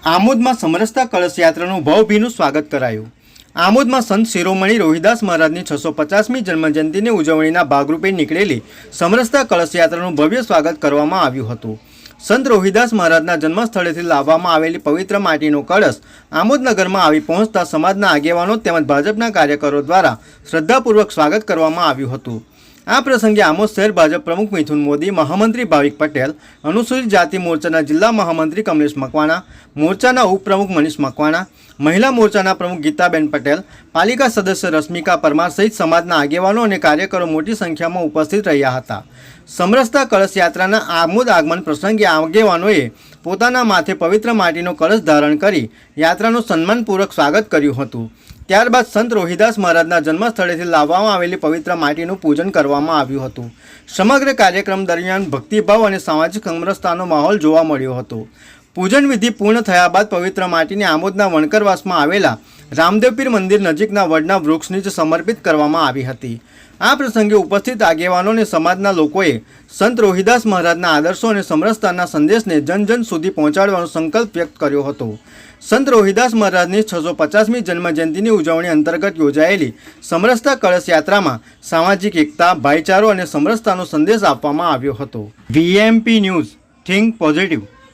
આમોદમાં સમરસતા કળશ યાત્રાનું ભાવભીનું સ્વાગત કરાયું। આમોદમાં સંત શિરોમણી રોહિદાસ મહારાજની 650મી જન્મજયંતિની ઉજવણીના ભાગરૂપે નીકળેલી સમરસતા કળશ યાત્રાનું ભવ્ય સ્વાગત કરવામાં આવ્યું હતું। સંત રોહિદાસ મહારાજના જન્મસ્થળેથી લાવવામાં આવેલી પવિત્ર માટીનો કળશ આમોદ નગરમાં આવી પહોંચતા સમાજના આગેવાનો તેમજ ભાજપના કાર્યકરો દ્વારા શ્રદ્ધાપૂર્વક સ્વાગત કરવામાં આવ્યું હતું। આ પ્રસંગે આમોદ શહેર ભાજપ પ્રમુખ મિથુન મોદી, મહામંત્રી ભાવિક પટેલ, અનુસૂચિત જાતિ મોરચાના જિલ્લા મહામંત્રી કમલેશ મકવાણા, મોરચાના ઉપપ્રમુખ મનીષ મકવાણા, મહિલા મોરચાના પ્રમુખ ગીતાબેન પટેલ, પાલિકા સદસ્ય રશ્મિકા પરમાર સહિત સમાજના આગેવાનો અને કાર્યકરો મોટી સંખ્યામાં ઉપસ્થિત રહ્યા હતા। સમરસતા કળશ યાત્રાના આમોદ આગમન પ્રસંગે આગેવાનોએ પોતાના માથે પવિત્ર માટીનો કળશ ધારણ કરી યાત્રાનું સન્માનપૂર્વક સ્વાગત કર્યું હતું। ત્યારબાદ સંત રોહિદાસ મહારાજના જન્મસ્થળેથી લાવવામાં આવેલી પવિત્ર માટીનું પૂજન કરવામાં આવ્યું હતું। સમગ્ર કાર્યક્રમ દરમિયાન ભક્તિભાવ અને સામાજિક સમરસતાનો માહોલ જોવા મળ્યો હતો। પૂજન વિધિ પૂર્ણ થયા બાદ પવિત્ર માટીને આમોદના વણકરવાસમાં આવેલા રામદેવપીર મંદિર નજીકના વડના વૃક્ષ નીચે સમર્પિત કરવામાં આવી હતી। આ પ્રસંગે ઉપસ્થિત આગેવાનો અને સમાજના લોકોએ સંત રોહિદાસ મહારાજના આદર્શો અને સમરસતાના સંદેશને જન જન સુધી પહોંચાડવાનો સંકલ્પ વ્યક્ત કર્યો હતો। સંત રોહિદાસ મહારાજની 650મી જન્મજયંતિની ઉજવણી અંતર્ગત યોજાયેલી સમરસતા કળશ યાત્રામાં સામાજિક એકતા, ભાઈચારો અને સમરસતાનો સંદેશ આપવામાં આવ્યો હતો। VMP news, think positive.